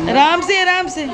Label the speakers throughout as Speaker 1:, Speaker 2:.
Speaker 1: आराम से आराम से।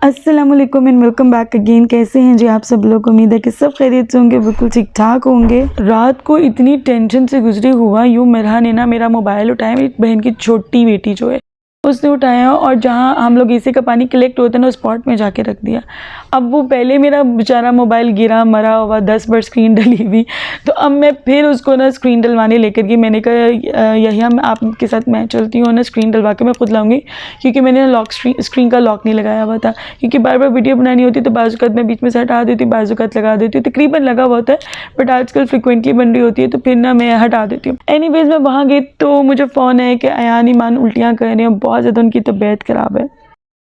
Speaker 1: अस्सलामुअलैकुम एंड वेलकम बैक अगेन। कैसे हैं जी आप सब लोग? उम्मीद है कि सब खैरियत से होंगे, बिल्कुल ठीक ठाक होंगे। रात को इतनी टेंशन से गुजरी हुआ यूँ मरहा ने ना मेरा मोबाइल उठाया, मेरी बहन की छोटी बेटी जो है उसने उठाया और जहाँ हम लोग एसी का पानी कलेक्ट होता है ना उस स्पॉट में जाके रख दिया। अब वो पहले मेरा बेचारा मोबाइल गिरा मरा हुआ 10 बार स्क्रीन डली हुई, तो अब मैं फिर उसको ना स्क्रीन डलवाने लेकर गई। मैंने कहा यही हम आपके साथ मैं चलती हूँ ना, स्क्रीन डलवा के मैं खुद लाऊंगी, क्योंकि मैंने लॉक स्क्रीन का लॉक नहीं लगाया हुआ था। क्योंकि बार बार वीडियो बनानी होती तो बाजुकात मैं बीच में से हटा देती हूँ, बाजुकात लगा देती हूँ, तकरीबन लगा हुआ होता है, बट आजकल फ्रिक्वेंटली बन रही होती है तो फिर ना मैं हटा देती हूँ। एनीवेज मैं वहाँ गई तो मुझे फ़ोन है कि अयान ईमान उल्टियाँ कर रहे हैं, बहुत ज़्यादा उनकी तबीयत ख़राब है।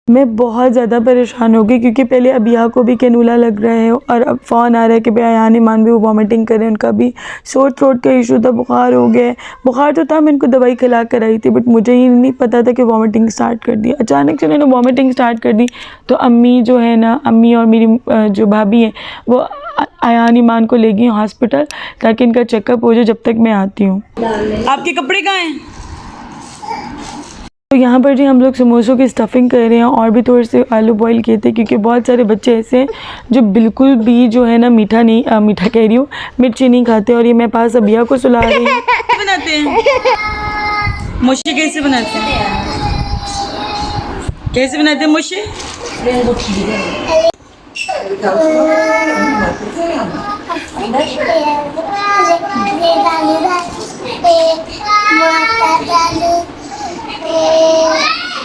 Speaker 1: मैं बहुत ज़्यादा परेशान हो गई क्योंकि पहले अबिया को भी कैनुला लग रहा है और अब फ़ोन आ रहा है कि भाई अयान ईमान भी वो वॉमिटिंग कर रहे हैं, उनका भी शोर थ्रोट का इशू था, बुखार हो गया। बुखार तो था, मैं इनको दवाई खिला कर आई थी, बट मुझे ये नहीं पता था कि वॉमिटिंग स्टार्ट कर दी। अचानक से उन्होंने वॉमिटिंग स्टार्ट कर दी तो अम्मी जो है ना, अम्मी और मेरी जो भाभी हैं वो अयान ईमान को ले गई हॉस्पिटल ताकि इनका चेकअप हो जाए जब तक मैं आती हूँ। आपके कपड़े कहाँ हैं? तो यहाँ पर जी हम लोग समोसों की स्टफिंग कर रहे हैं और भी थोड़े से आलू बॉईल किए थे, क्योंकि बहुत सारे बच्चे ऐसे हैं जो बिल्कुल भी जो है ना मीठा कह रही हूँ, मिर्ची नहीं खाते। और ये मैं पास अबिया को सुला रही हूँ। बनाते हैं मुशी, कैसे बनाते हैं? कैसे बनाते हैं मुशी?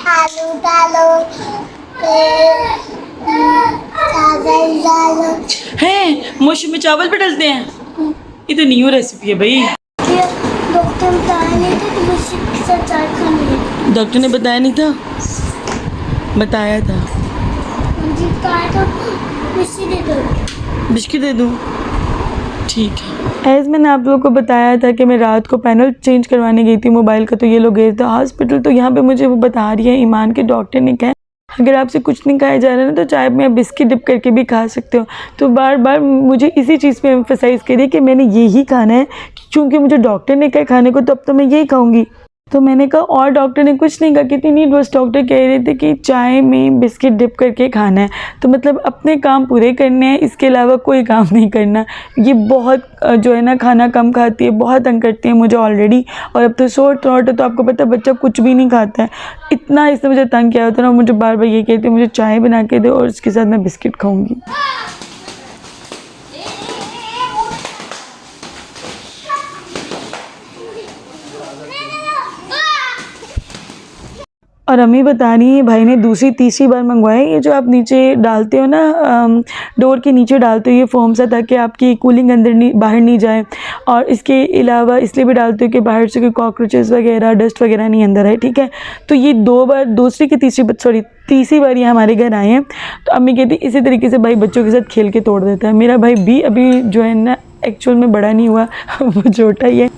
Speaker 2: आलू डालो, चावल डालो।
Speaker 1: हैं मुशी में चावल भी डलते हैं? ये तो न्यू रेसिपी है भाई।
Speaker 2: डॉक्टर बताया नहीं था कि मुशी के साथ चाय खानी है।
Speaker 1: डॉक्टर ने बताया नहीं था? बताया था।
Speaker 2: मुझे कहा था मुशी दे दो।
Speaker 1: बिस्किट दे दूँ? ठीक है। एज़ मैंने आप लोगों को बताया था कि मैं रात को पैनल चेंज करवाने गई थी मोबाइल का, तो ये लोग गए थे हॉस्पिटल। तो यहाँ पे मुझे वो बता रही है ईमान के डॉक्टर ने कहा अगर आपसे कुछ नहीं खाया जा रहा है ना तो चाय में बिस्किट डिप करके भी खा सकते हो। तो बार बार मुझे इसी चीज़ पे एम्फसाइज़ करिए कि मैंने यही खाना है, क्योंकि मुझे डॉक्टर ने कहा खाने को तो अब तो मैं यही खाऊँगी। तो मैंने कहा और डॉक्टर ने कुछ नहीं कहा, कितनी नीट बस डॉक्टर कह रहे थे कि चाय में बिस्किट डिप करके खाना है। तो मतलब अपने काम पूरे करने हैं, इसके अलावा कोई काम नहीं करना। ये बहुत जो है ना खाना कम खाती है, बहुत तंग करती है मुझे ऑलरेडी, और अब तो शोर थ्रोट है तो आपको पता है बच्चा कुछ भी नहीं खाता है। इतना इसने मुझे तंग किया होता है ना, मुझे बार बार ये कहती है मुझे चाय बना के दो और उसके साथ मैं बिस्किट खाऊँगी। और अम्मी बता रही है भाई ने दूसरी तीसरी बार मंगवाया। ये जो आप नीचे डालते हो ना, डोर के नीचे डालते हो ये फोम सा, ताकि आपकी कूलिंग अंदर नहीं बाहर नहीं जाए। और इसके अलावा इसलिए भी डालते हो कि बाहर से कोई कॉकरोचेस वगैरह डस्ट वगैरह नहीं अंदर है, ठीक है। तो ये तीसरी बार ये हमारे घर आए हैं। तो अम्मी कहती इसी तरीके से भाई बच्चों के साथ खेल के तोड़ देता है। मेरा भाई भी अभी जो है ना एक्चुअल में बड़ा नहीं हुआ, वो छोटा ही है।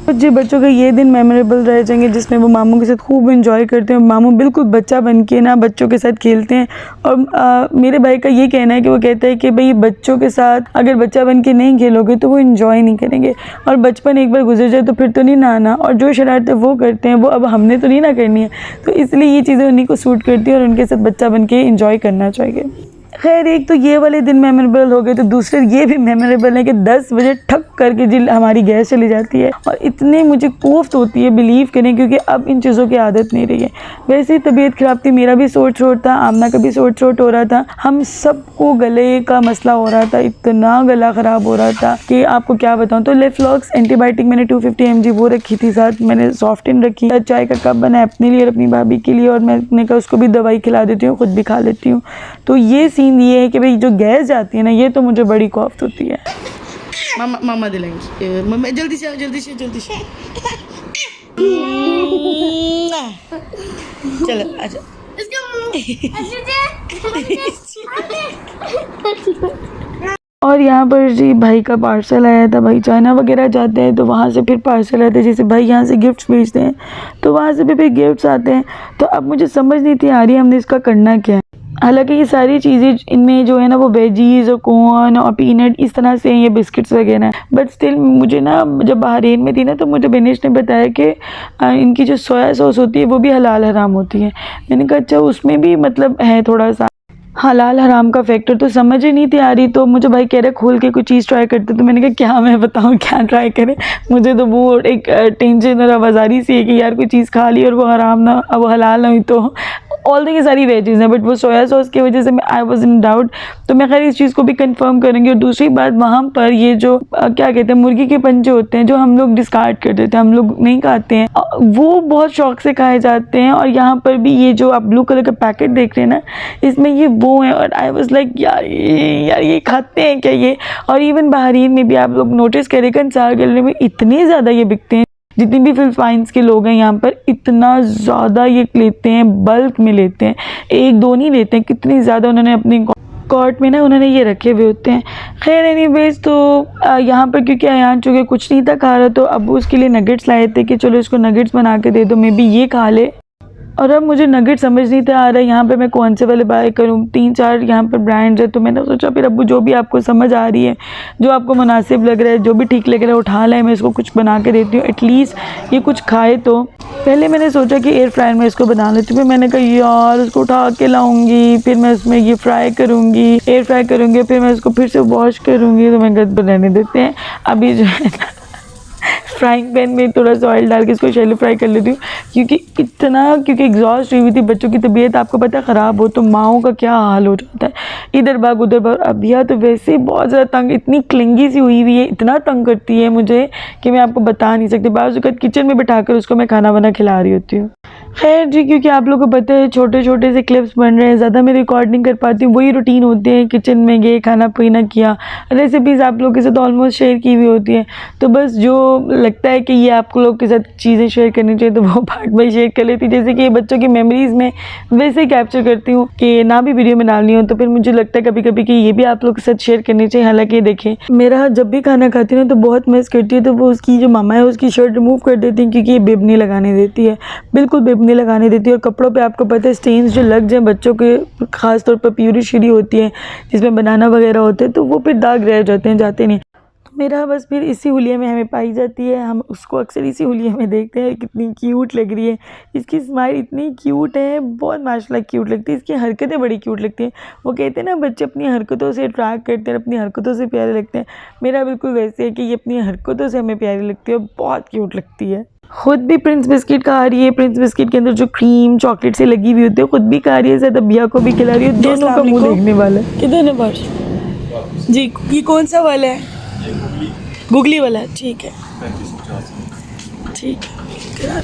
Speaker 1: जी बच्चों का ये दिन मेमोरेबल रह जाएंगे जिसमें वो मामू के साथ खूब एंजॉय करते हैं। मामू बिल्कुल बच्चा बन के ना बच्चों के साथ खेलते हैं। और मेरे भाई का ये कहना है कि वो कहता है कि भाई बच्चों के साथ अगर बच्चा बन के नहीं खेलोगे तो वो एंजॉय नहीं करेंगे, और बचपन एक बार गुजर जाए तो फिर तो नहीं ना आना। और जो शरारतें वो करते हैं वो अब हमने तो नहीं ना करनी है, तो इसलिए ये चीज़ें उन्हीं को सूट करती हैं और उनके साथ बच्चा बन के इंजॉय करना चाहिए। खैर एक तो ये वाले दिन मेमोरेबल हो गए, तो दूसरे ये भी मेमोरेबल है कि 10 बजे ठक करके जी हमारी गैस चली जाती है और इतनी मुझे कोफ्त होती है, बिलीव करें, क्योंकि अब इन चीज़ों की आदत नहीं रही है। वैसे ही तबीयत ख़राब थी, मेरा भी सोट था, आमना का भी सोट हो रहा था, हम सबको गले का मसला हो रहा था, इतना गला ख़राब हो रहा था कि आपको क्या बताऊँ। तो लेफ्लॉक्स एंटीबायोटिक मैंने 250 mg वो रखी थी, साथ मैंने सॉफ्टिन रखी, चाय का कप बनाया अपने लिए और अपनी भाभी के लिए, और मैंने कहा उसको भी दवाई खिला देती हूँ, खुद भी खा लेती हूँ। तो ये सीन ये है कि भाई जो गैस जाती है ना, ये तो मुझे बड़ी खौफ होती है।
Speaker 3: मामा दिलाएंगे, मम्मा जल्दी से चलो अच्छा।
Speaker 1: और यहाँ पर जी भाई का पार्सल आया था, भाई चाइना वगैरह जाते हैं तो वहाँ से फिर पार्सल आते हैं, जैसे भाई यहाँ से गिफ्ट्स भेजते हैं तो वहाँ से भी फिर गिफ्ट्स आते हैं। तो अब मुझे समझ नहीं थी आ रही हमने इसका करना क्या है। हालांकि ये सारी चीज़ें इनमें जो है ना वो वेजीज और कॉर्न और पीनट इस तरह से ये बिस्किट्स वगैरह, बट स्टिल मुझे ना जब बहरीन में थी ना तो मुझे बेनिश ने बताया कि इनकी जो सोया सॉस होती है वो भी हलाल हराम होती है। मैंने कहा अच्छा उसमें भी मतलब है थोड़ा सा हलाल हराम का फैक्टर, तो समझ ही नहीं थी आ रही। तो मुझे भाई कह रहे खोल के कोई चीज़ ट्राई करते, तो मैंने कहा क्या मैं बताऊँ क्या ट्राई करें। मुझे तो वो एक टेंशन और आवाज़ारी सी है कि यार कोई चीज़ खा ली और वो हराम ना, वो हलाल ना हुई तो ऑल ये सारी वेजीज हैं, बट वो सोया सॉस की वजह से आई वॉज इन डाउट। तो मैं खैर इस चीज़ को भी कंफर्म करेंगे। और दूसरी बात वहाँ पर ये जो क्या कहते हैं मुर्गी के पंजे होते हैं जो हम लोग डिस्कार्ड कर देते हैं, हम लोग नहीं खाते हैं, वो बहुत शौक से खाए जाते हैं। और यहाँ पर भी ये जो आप ब्लू कलर का पैकेट देख रहे हैं ना, इसमें ये वो है। और आई वॉज लाइक यार ये खाते हैं क्या ये। और इवन बहरीन में भी आप लोग नोटिस करें कंसार गले में इतने ज़्यादा ये बिकते हैं, जितनी भी फिलिपाइंस के लोग हैं यहाँ पर इतना ज़्यादा ये लेते हैं, बल्क में लेते हैं, एक दो नहीं लेते हैं, कितनी ज़्यादा उन्होंने अपनी कॉर्ट में ना उन्होंने ये रखे हुए होते हैं। खैर एनीवेज तो यहाँ पर क्योंकि अयान चूँकि कुछ नहीं था खा रहा, तो अबू उसके लिए नगेट्स लाए थे कि चलो इसको नगेट्स बना के दे दो, मे बी ये खा ले। और अब मुझे नगेट समझ नहीं था आ रहा है यहाँ पे मैं कौन से वाले बाय करूँ। 3-4 यहाँ पर ब्रांड्स है, तो मैंने सोचा फिर अब्बू जो भी आपको समझ आ रही है, जो आपको मुनासिब लग रहा है, जो भी ठीक लग रहा है उठा लाए, मैं इसको कुछ बना के देती हूँ, एटलीस्ट ये कुछ खाए। तो पहले मैंने सोचा कि एयर फ्रायर में इसको बना लेती हूँ, फिर मैंने कहा यार उसको उठा के लाऊंगी, फिर मैं उसमें ये फ्राई करूँगी, एयर फ्राई करूँगी, फिर मैं इसको फिर से वॉश करूँगी, तो मैं गद रहने देते हैं। अभी जो है ना फ्राइंग पैन में थोड़ा सा ऑयल डाल के इसको शैलो फ्राई कर लेती हूँ, क्योंकि एग्जॉस्ट हुई थी। बच्चों की तबीयत आपको पता है ख़राब हो तो माओं का क्या हाल हो जाता है, इधर भाग उधर भाग। अभिया तो वैसे ही बहुत ज़्यादा तंग, इतनी क्लिंगी सी हुई हुई है, इतना तंग करती है मुझे कि मैं आपको बता नहीं सकती। बाज़ वक़्त किचन में बिठाकर उसको मैं खाना वाना खिला रही होती हूँ। खैर जी, क्योंकि आप लोगों को पता है छोटे छोटे से क्लिप्स बन रहे हैं, ज़्यादा मैं रिकॉर्ड नहीं कर पाती हूँ, वही रूटीन होते हैं, किचन में गए, खाना पीना किया, रेसिपीज़ आप लोगों के साथ ऑलमोस्ट शेयर की हुई होती है। तो बस जो लगता है कि ये आप लोग के साथ चीज़ें शेयर करनी चाहिए तो वो पार्ट में शेयर कर लेती, जैसे कि ये बच्चों की मेमोरीज़ में वैसे ही कैप्चर करती हूँ कि ना भी वीडियो में डालनी हो, तो फिर मुझे लगता है कभी कभी कि ये भी आप लोग के साथ शेयर करनी चाहिए। हालांकि देखें मेरा जब भी खाना खाती हूँ तो बहुत मिस करती है, तो वो उसकी जो मामा है उसकी शर्ट रिमूव कर देती हैं, क्योंकि ये बिब नहीं लगाने देती है, बिल्कुल बिब नहीं लगाने देती है। और कपड़ों पे आपको पता है स्टेन्स जो लग जाए बच्चों के, ख़ास तौर पर प्यूरी शीरी होती है जिसमें बनाना वगैरह होते हैं, तो वो फिर दाग रह जाते हैं, जाते नहीं। मेरा बस फिर इसी हुलिया में हमें पाई जाती है, हम उसको अक्सर इसी हुलिया में देखते हैं। कितनी क्यूट लग रही है, इसकी स्माइल इतनी क्यूट है, बहुत माशाल्लाह क्यूट लगती है, इसकी हरकतें बड़ी क्यूट लगती हैं। वो कहते हैं ना बच्चे अपनी हरकतों से अट्रैक्ट करते हैं, अपनी हरकतों से प्यारे लगते हैं। मेरा बिल्कुल वैसे है कि ये अपनी हरकतों से हमें प्यारी लगती है, बहुत क्यूट लगती है। खुद भी प्रिंस बिस्किट खा रही है, प्रिंस बिस्किट के अंदर जो क्रीम चॉकलेट से लगी हुई होती है खुद भी खा रही है, साथ अबिया को भी खिला रही है, दोनों का मुँह देखने वाला है।
Speaker 3: कितने नंबर जी, ये कौन सा वाला है? गुगली वाला है, ठीक है ठीक है।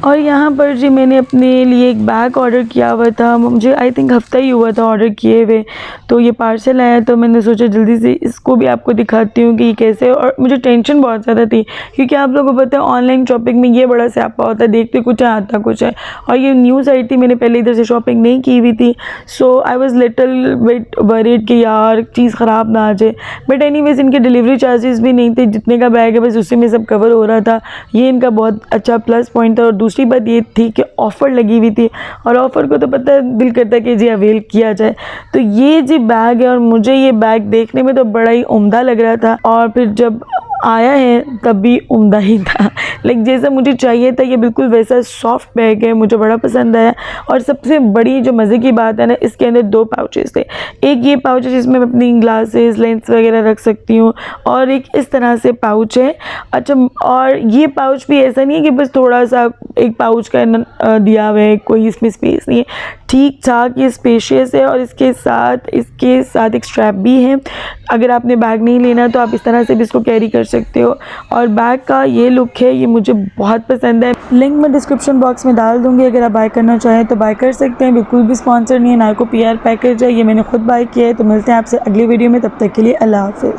Speaker 1: और यहाँ पर जी मैंने अपने लिए एक बैग ऑर्डर किया हुआ था, मुझे आई थिंक हफ़्ता ही हुआ था ऑर्डर किए हुए, तो ये पार्सल आया, तो मैंने सोचा जल्दी से इसको भी आपको दिखाती हूँ कि ये कैसे। और मुझे टेंशन बहुत ज़्यादा थी, क्योंकि आप लोगों को पता है ऑनलाइन शॉपिंग में ये बड़ा स्यापा होता है, देखते कुछ है आता कुछ है। और ये न्यूज़ आई थी, मैंने पहले इधर से शॉपिंग नहीं की हुई थी, so I was little bit worried कि यार चीज़ ख़राब ना आ जाए। बट एनीवेज इनके डिलीवरी चार्जेस भी नहीं थे, जितने का बैग है बस उसी में सब कवर हो रहा था, ये इनका बहुत अच्छा प्लस पॉइंट था। और दूसरी बात ये थी कि ऑफ़र लगी हुई थी और ऑफ़र को तो पता है दिल करता है कि जी अवेल किया जाए। तो ये जी बैग है और मुझे ये बैग देखने में तो बड़ा ही उम्दा लग रहा था और फिर जब आया है तब भी उम्दा ही था, लाइक जैसा मुझे चाहिए था। ये बिल्कुल वैसा सॉफ्ट बैग है, मुझे बड़ा पसंद आया। और सबसे बड़ी जो मज़े की बात है ना, इसके अंदर 2 पाउचेस थे। एक ये पाउच है जिसमें मैं अपनी ग्लासेस लेंस वगैरह रख सकती हूँ और एक इस तरह से पाउच है। अच्छा, और ये पाउच भी ऐसा नहीं है कि बस थोड़ा सा एक पाउच का दिया हुआ है, कोई इसमें स्पेस नहीं है, ठीक ठाक ये स्पेशियस है। और इसके साथ एक स्ट्रैप भी है। अगर आपने बैग नहीं लेना तो आप इस तरह से भी इसको कैरी कर सकते हो। और बैग का ये लुक है, ये मुझे बहुत पसंद है। लिंक मैं डिस्क्रिप्शन बॉक्स में डाल दूँगी, अगर आप बाय करना चाहें तो बाय कर सकते हैं। बिल्कुल भी स्पॉन्सर नहीं है, नार्को PR पैकेज है, ये मैंने खुद बाय किया है। तो मिलते हैं आपसे अगली वीडियो में, तब तक के लिए अल्लाह हाफ़िज़।